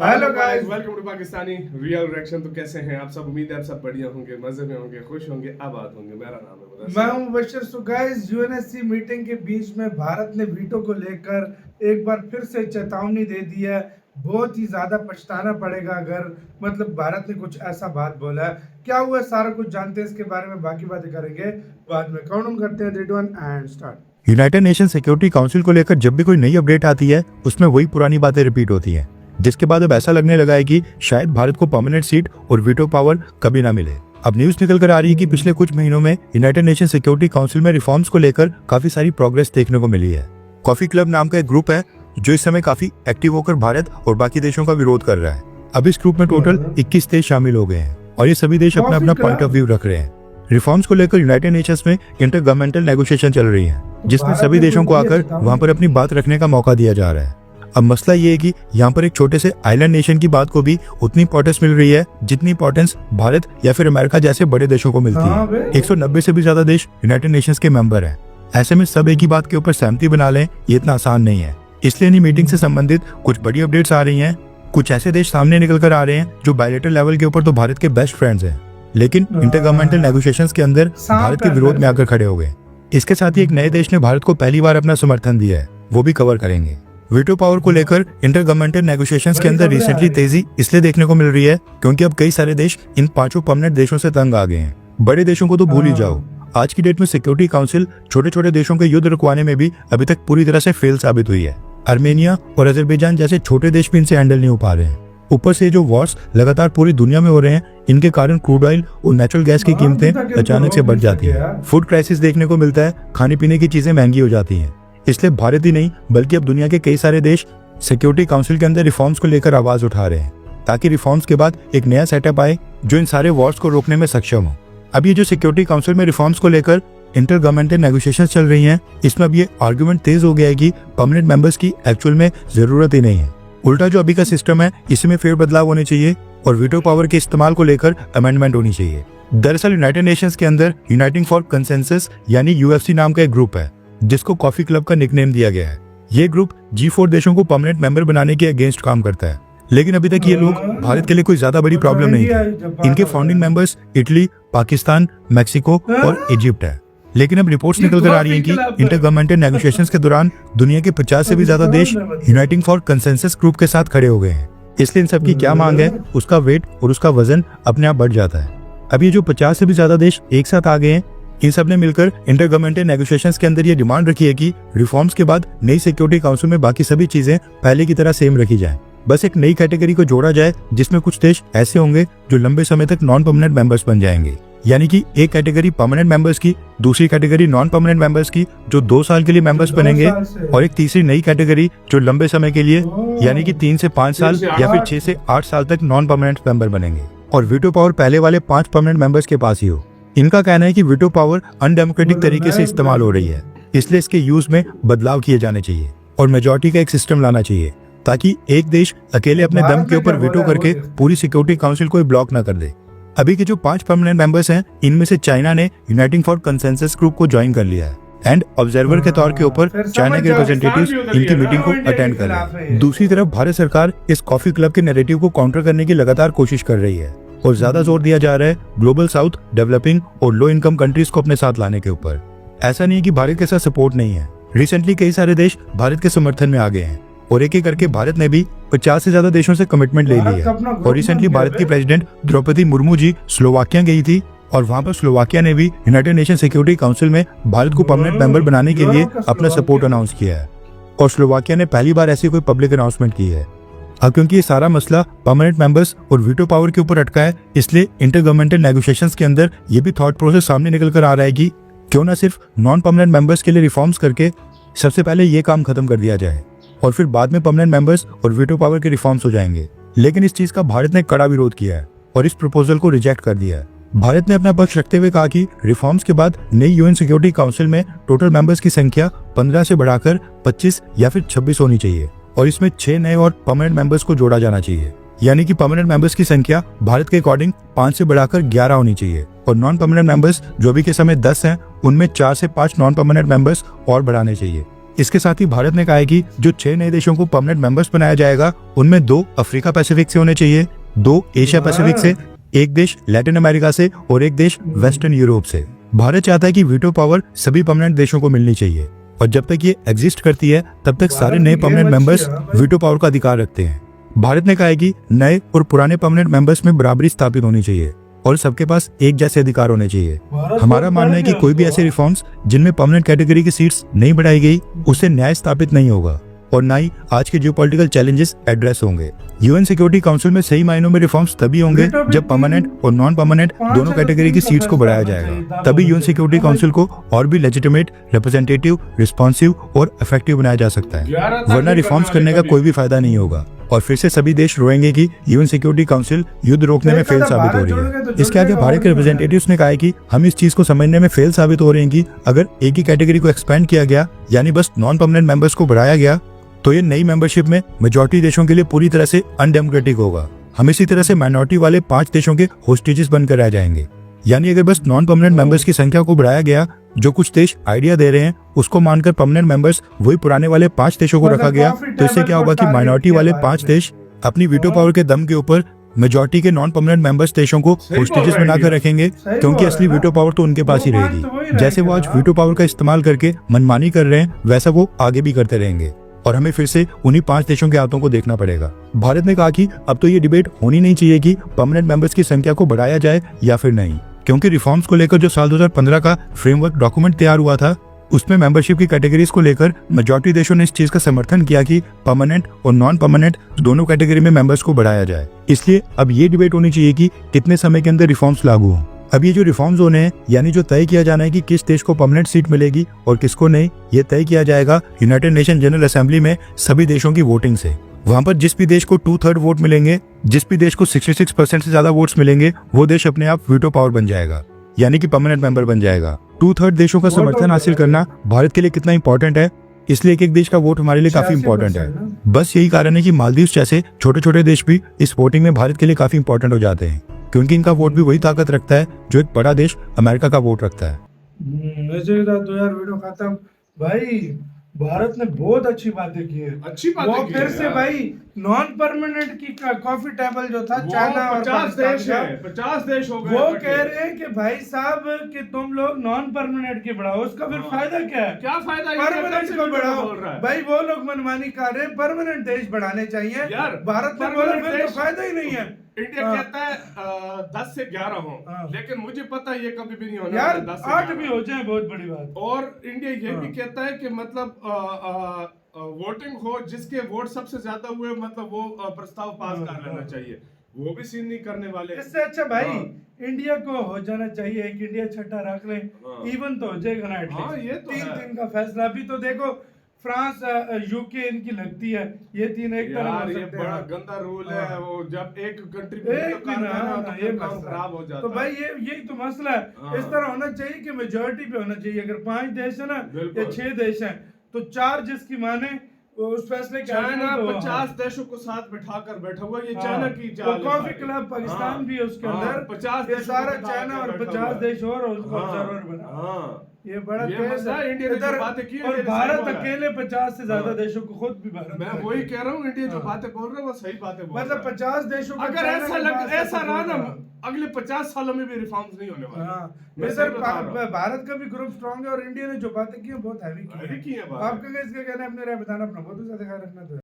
Hello guys, welcome to Pakistani real reaction. तो कैसे हैं आप सब? उम्मीद है आप सब बढ़िया होंगे, मजे में होंगे, खुश होंगे, आबाद होंगे। मेरा नाम है मुदस्सिर। मैं हूं Mubashshir. So guys, UNSC meeting के बीच में भारत ने वीटो को लेकर एक बार फिर से चेतावनी दे दी है। बहुत ही ज्यादा पछताना पड़ेगा अगर भारत ने कुछ ऐसा बात बोला है। क्या हुआ सारा कुछ जानते हैं, इसके बारे में बाकी बातें करेंगे बाद में। काउंट करते हैं 3 2 1 and start. United nation security council को लेकर जब भी कोई नई अपडेट आती है उसमें वही पुरानी बातें रिपीट होती हैं, जिसके बाद अब ऐसा लगने लगा है कि शायद भारत को परमानेंट सीट और वीटो पावर कभी ना मिले। अब न्यूज निकल कर आ रही है कि पिछले कुछ महीनों में यूनाइटेड नेशन सिक्योरिटी काउंसिल में रिफॉर्म्स को लेकर काफी सारी प्रोग्रेस देखने को मिली है। कॉफी क्लब नाम का एक ग्रुप है जो इस समय काफी एक्टिव होकर भारत और बाकी देशों का विरोध कर रहा है। अब इस ग्रुप में टोटल 21 देश शामिल हो गए हैं और ये सभी देश अपना अपना पॉइंट ऑफ व्यू रख रहे हैं। रिफॉर्म्स को लेकर यूनाइटेड नेशंस में इंटर गवर्नमेंटल नेगोशिएशन चल रही है, जिसमें सभी देशों को आकर वहां पर अपनी बात रखने का मौका दिया जा रहा है। अब मसला ये है कि यहाँ पर एक छोटे से आइलैंड नेशन की बात को भी उतनी इंपॉर्टेंस मिल रही है जितनी इंपॉर्टेंस भारत या फिर अमेरिका जैसे बड़े देशों को मिलती है। 190 से भी ज्यादा देश यूनाइटेड नेशंस के मेंबर हैं। ऐसे में सब एक ही बात के ऊपर सहमति बना लें, ये इतना आसान नहीं है। इसलिए इन मीटिंग से संबंधित कुछ बड़ी अपडेट्स आ रही हैं। कुछ ऐसे देश सामने निकल कर आ रहे हैं जो बायलैटरल लेवल के ऊपर तो भारत के बेस्ट फ्रेंड्स हैं, लेकिन इंटरगवर्नमेंटल नेगोशिएशंस के अंदर भारत के विरोध में आकर खड़े हो गए। इसके साथ ही एक नए देश ने भारत को पहली बार अपना समर्थन दिया है, वो भी कवर करेंगे। वीटो पावर को लेकर इंटरगवर्नमेंटल नेगोशिएशंस के अंदर रिसेंटली तेजी इसलिए देखने को मिल रही है क्योंकि अब कई सारे देश इन 5 परमानेंट देशों से तंग आ गए हैं। बड़े देशों को तो भूल ही जाओ। आज की डेट में सिक्योरिटी काउंसिल छोटे छोटे देशों के युद्ध रुकवाने में भी अभी तक पूरी तरह से फेल साबित हुई है। आर्मेनिया और अजरबैजान जैसे छोटे देश भी इनसे हैंडल नहीं हो पा रहे हैं। ऊपर से जो वॉर्स लगातार पूरी दुनिया में हो रहे हैं, इनके कारण क्रूड ऑयल और नेचुरल गैस की कीमतें अचानक से बढ़ जाती हैं। फूड क्राइसिस देखने को मिलता है, खाने पीने की चीजें महंगी हो जाती हैं। इसलिए भारत ही नहीं बल्कि अब दुनिया के कई सारे देश सिक्योरिटी काउंसिल के अंदर रिफॉर्म्स को लेकर आवाज उठा रहे हैं, ताकि रिफॉर्म्स के बाद एक नया सेटअप आए जो इन सारे वॉर्स को रोकने में सक्षम हो। अब ये जो सिक्योरिटी काउंसिल में रिफॉर्म्स को लेकर इंटर गवर्नमेंटल नेगोशिएशंस चल रही हैं, इसमें अब ये आर्गुमेंट तेज हो गया है कि परमानेंट मेंबर्स की एक्चुअल में जरूरत ही नहीं है। उल्टा जो अभी का सिस्टम है इसमें फेर बदलाव होने चाहिए और वीटो पावर के इस्तेमाल को लेकर अमेंडमेंट होनी चाहिए। दरअसल यूनाइटेड नेशंस के अंदर यूनाइटिंग फॉर कंसेंसस यानी यूएफसी नाम का एक ग्रुप है, जिसको कॉफी क्लब का निकनेम दिया गया है। ये ग्रुप G4 देशों को परमानेंट मेंबर बनाने के अगेंस्ट काम करता है, लेकिन अभी तक ये लोग भारत के लिए कोई ज्यादा बड़ी प्रॉब्लम नहीं थी। इनके founding members Italy, Pakistan, Mexico और इजिप्ट है। लेकिन अब रिपोर्ट्स निकल कर आ रही हैं कि इंटरगवर्नमेंटल नेगोशिएशंस के दौरान दुनिया के 50 से भी ज्यादा देश यूनाइटिंग फॉर कंसेंसस ग्रुप के साथ खड़े हो गए हैं। इसलिए इन सब की क्या मांग है, उसका वेट और उसका वजन अपने आप बढ़ जाता है। अब ये जो 50 से भी ज्यादा देश एक साथ आ गए हैं, इन सब ने मिलकर इंटरगवर्नमेंटल नेगोशिएशंस के अंदर ये डिमांड रखी है कि रिफॉर्म्स के बाद नई सिक्योरिटी काउंसिल में बाकी सभी चीजें पहले की तरह सेम रखी जाए। बस एक नई कैटेगरी को जोड़ा जाए जिसमें कुछ देश ऐसे होंगे जो लंबे समय तक नॉन परमानेंट मेंबर्स बन जाएंगे। यानी कि एक कैटेगरी परमानेंट मेंबर्स की, दूसरी कैटेगरी नॉन परमानेंट मेंबर्स की जो 2 साल के लिए मेंबर्स बनेंगे, और एक तीसरी नई कैटेगरी जो लंबे समय के लिए यानी कि 3 से 5 साल या फिर 6 से 8 साल तक नॉन परमानेंट मेंबर बनेंगे। और वीटो पावर पहले वाले 5 परमानेंट मेंबर्स के पास ही हो। इनका कहना है कि वीटो पावर अनडेमोक्रेटिक तरीके से इस्तेमाल हो रही है, इसलिए इसके यूज में बदलाव किए जाने चाहिए और मेजॉरिटी का एक सिस्टम लाना चाहिए, ताकि एक देश अकेले अपने दम के ऊपर वीटो करके पूरी सिक्योरिटी काउंसिल को ब्लॉक न कर दे। अभी के जो 5 परमानेंट मेंबर्स हैं, इनमें से चाइना ने यूनाइटिंग फॉर कंसेंसस ग्रुप को ज्वाइन कर लिया है एंड ऑब्जर्वर के तौर के ऊपर चाइना के रिप्रेजेंटेटिव्स इनकी मीटिंग को अटेंड कर रहे हैं। दूसरी तरफ भारत सरकार इस कॉफी क्लब के नैरेटिव को काउंटर करने की लगातार कोशिश कर रही है और ज्यादा जोर दिया जा रहा है ग्लोबल साउथ, डेवलपिंग और लो इनकम कंट्रीज को अपने साथ लाने के ऊपर। ऐसा नहीं है कि भारत के साथ सपोर्ट नहीं है। रिसेंटली कई सारे देश भारत के समर्थन में आ गए हैं और एक एक करके भारत ने भी 50 से ज्यादा देशों से कमिटमेंट ले ली है। और रिसेंटली भारत की प्रेसिडेंट द्रौपदी मुर्मू जी स्लोवाकिया गई थी और वहां पर स्लोवाकिया ने भी यूनाइटेड नेशन सिक्योरिटी काउंसिल में भारत को परमानेंट मेंबर बनाने के लिए अपना सपोर्ट अनाउंस किया है। और स्लोवाकिया ने पहली बार ऐसी कोई पब्लिक अनाउंसमेंट की है। अब क्योंकि ये सारा मसला परमानेंट मेंबर्स और वीटो पावर के ऊपर अटका है, इसलिए इंटरगवर्नमेंटल नेगोशिएशंस के अंदर ये भी थॉट प्रोसेस सामने निकल कर आ रहा है कि क्यों ना सिर्फ नॉन परमानेंट मेंबर्स के लिए रिफॉर्म्स करके सबसे पहले ये काम खत्म कर दिया जाए और फिर बाद में परमानेंट मेंबर्स और वीटो पावर के रिफॉर्म्स हो जाएंगे। लेकिन इस चीज का भारत ने कड़ा विरोध किया है और इस प्रपोजल को रिजेक्ट कर दिया है। भारत ने अपना पक्ष रखते हुए कहा कि रिफॉर्म्स के बाद नई यूएन सिक्योरिटी काउंसिल में टोटल मेंबर्स की संख्या 15 से बढ़ाकर 25 या फिर 26 होनी चाहिए और इसमें 6 नए और परमानेंट मेंबर्स को जोड़ा जाना चाहिए। यानी कि परमानेंट मेंबर्स की संख्या भारत के अकॉर्डिंग 5 से बढ़ाकर 11 होनी चाहिए और नॉन परमानेंट मेंबर्स जो अभी के समय 10 हैं, उनमें 4 से 5 नॉन परमानेंट मेंबर्स और बढ़ाने चाहिए। इसके साथ ही भारत ने कहा है कि जो 6 नए देशों को परमानेंट मेंबर्स बनाया जाएगा उनमें 2 अफ्रीका पैसिफिक से होने चाहिए, 2 एशिया पैसिफिक से, 1 देश लैटिन अमेरिका से और 1 देश वेस्टर्न यूरोप से। भारत चाहता है कि वीटो पावर सभी परमानेंट देशों को मिलनी चाहिए और जब तक ये एग्जिस्ट करती है तब तक सारे नए परमानेंट मेंबर्स वीटो पावर का अधिकार रखते हैं। भारत ने कहा है कि नए और पुराने परमानेंट मेंबर्स में बराबरी स्थापित होनी चाहिए और सबके पास एक जैसे अधिकार होने चाहिए। हमारा मानना है कि कोई भी ऐसे रिफॉर्म्स जिनमें परमानेंट कैटेगरी की सीट्स नहीं बढ़ाई गई उससे न्याय स्थापित नहीं होगा और ना ही आज के जियोपॉलिटिकल चैलेंजेस एड्रेस होंगे। यूएन सिक्योरिटी काउंसिल में सही मायनों में रिफॉर्म्स तभी होंगे जब परमानेंट और नॉन परमानेंट दोनों कैटेगरी की सीट्स को बढ़ाया जाएगा। तभी यूएन सिक्योरिटी काउंसिल को और भी लेजिटिमेट, रिप्रेजेंटेटिव, रिस्पॉन्सिव और इफेक्टिव बनाया जा सकता है, वरना रिफॉर्म्स करने का कोई भी फायदा नहीं होगा और फिर से सभी देश रोएंगे कि यूएन सिक्योरिटी काउंसिल युद्ध रोकने में फेल साबित हो रही है। इसके आगे भारत के रिप्रेजेंटेटिव्स ने कहा है कि हम इस चीज को समझने में फेल साबित हो रहे हैं कि अगर एक ही कैटेगरी को एक्सपेंड किया गया यानी बस नॉन परमानेंट मेंबर्स को बढ़ाया गया तो ये नई मेंबरशिप में मेजॉरिटी देशों के लिए पूरी तरह से अनडेमोक्रेटिक होगा। हम इसी तरह से माइनॉरिटी वाले 5 देशों के होस्टेजेस बनकर रह जाएंगे। यानी अगर बस नॉन परमानेंट मेंबर्स की संख्या को बढ़ाया गया, जो कुछ देश आइडिया दे रहे हैं उसको मानकर परमानेंट मेंबर्स वही पुराने वाले 5 देशों को रखा गया, तो इससे क्या होगा कि माइनॉरिटी वाले 5 देश अपनी वीटो पावर के दम के ऊपर मेजॉरिटी के नॉन परमानेंट मेंबर्स देशों को होस्टेजेस बनाकर रखेंगे, क्योंकि असली वीटो पावर तो उनके पास ही रहेगी। जैसे वो आज वीटो पावर का इस्तेमाल करके मनमानी कर रहे हैं वैसा वो आगे भी करते रहेंगे और हमें फिर से उन्हीं 5 देशों के हाथों को देखना पड़ेगा। भारत ने कहा कि अब तो ये डिबेट होनी नहीं चाहिए कि परमानेंट मेंबर्स की संख्या को बढ़ाया जाए या फिर नहीं, क्योंकि रिफॉर्म्स को लेकर जो साल 2015 का फ्रेमवर्क डॉक्यूमेंट तैयार हुआ था उसमें मेंबरशिप की कैटेगरीज को लेकर मेजॉरिटी देशों ने इस चीज का समर्थन किया कि परमानेंट और नॉन परमानेंट दोनों कैटेगरी में मेंबर्स को बढ़ाया जाए। इसलिए अब ये डिबेट होनी चाहिए कि कितने समय के अंदर रिफॉर्म्स लागू हों। अब ये जो रिफॉर्म्स होने हैं यानी जो तय किया जाना है कि किस देश को परमानेंट सीट मिलेगी और किसको नहीं, ये तय किया जाएगा यूनाइटेड नेशन जनरल असेंबली में सभी देशों की वोटिंग से। वहां पर जिस भी देश को 2/3 वोट मिलेंगे, जिस भी देश को 66% से ज्यादा वोट्स मिलेंगे, वो देश अपने आप वीटो पावर बन जाएगा यानी कि परमानेंट मेंबर बन जाएगा। 2/3 देशों का समर्थन हासिल करना भारत के लिए कितना इंपॉर्टेंट है, इसलिए एक देश का वोट हमारे लिए काफी इंपॉर्टेंट है। बस यही कारण है कि मालदीव जैसे छोटे छोटे देश भी इस वोटिंग में भारत के लिए काफी इंपॉर्टेंट हो जाते हैं, क्योंकि इनका वोट भी वही ताकत रखता है जो एक बड़ा देश अमेरिका का वोट रखता है। तो यार वीडियो खत्म भाई। भारत ने बहुत अच्छी बातें की है, अच्छी बातें वो की फिर है से यार। भाई नॉन परमानेंट की कॉफी टेबल जो था चाइना और 50 देश पाकिस्तान है, 50 देश हो गए। वो कह रहे हैं कि भाई साहब कि तुम लोग नॉन परमानेंट की बढ़ाओ, उसका फिर फायदा क्या है? क्या फायदा? परमानेंट को बढ़ाओ बोल रहा है भाई। वो लोग मनमानी कर रहे हैं, परमानेंट देश बढ़ाने चाहिए यार। भारत ने बोला permanent फिर तो देश- फायदा ही नहीं है। इंडिया हाँ। कहता है 10 से 11 हो, हाँ। लेकिन मुझे पता है ये कभी भी नहीं होना यार है 10 से 8 11। भी हो जाए बहुत बड़ी बात। और इंडिया ये भी हाँ। कहता है कि मतलब वोटिंग हो, जिसके वोट सबसे ज्यादा हुए मतलब वो प्रस्ताव पास हाँ, कर लेना हाँ। चाहिए। वो भी सीन नहीं करने वाले। इससे अच्छा भाई हाँ। इंडिया को हो जाना चाहिए, एक इंडिया छठा रख ले, हाँ। इवन तो हो जाएगा ना हाँ, ये तो 3 है। दिन का फैसला। अभी तो देखो फ्रांस यूके इनकी लगती है, ये 3 एक तरफ यार हो ये सकते बड़ा हैं। गंदा रूल हाँ। है, वो जब एक कंट्री एक भी ना, तो ये फिर काम मसला। खराब हो जाता तो भाई ये यही तो मसला है। हाँ। इस तरह होना चाहिए कि मेजोरिटी पे होना चाहिए। अगर 5 देश है ना या बिल्कुल। 6 देश हैं तो 4 जिसकी माने वो उस फैसले के चाइना आगे तो 50 देशों को साथ बिठाकर बैठा हुआ, ये हाँ। चाइना की वो चाल है कॉफी सारी। क्लब पाकिस्तान हाँ। भी है उसके हाँ, अंदर। 50 ये देशों सारा को बिठा चाइना के और बैठा 50 हुआ है। देश और उसको हाँ। ऑब्जर्वर बना। हाँ। ये बड़ा ये केस मसला है। है, इंडिया ने जो इधर बातें की है, और इंडिया ने भारत सही बोला है। अकेले 50 से ज्यादा हाँ। देशों को खुद भी भारत मैं में वही कह रहा हूँ, इंडिया जो हाँ। बातें बोल रहा है वो सही बातें बोल मतलब रहा है। 50 देशों का अगर चाइना के पास है ऐसा तो रहा ना, हाँ। अगले 50 सालों में भी रिफॉर्म्स नहीं होने वाले। हाँ। मैं इधर सही बता रहा हूँ। भारत का भी ग्रुप स्ट्रांग है और इंडिया ने जो बातें की हैं बहुत हैवी की हैवी की हैं हैं। बातें। आपका इसका कहना है, अपने राय बताना, अपना बहुत ज्यादा ख्याल रखना। तो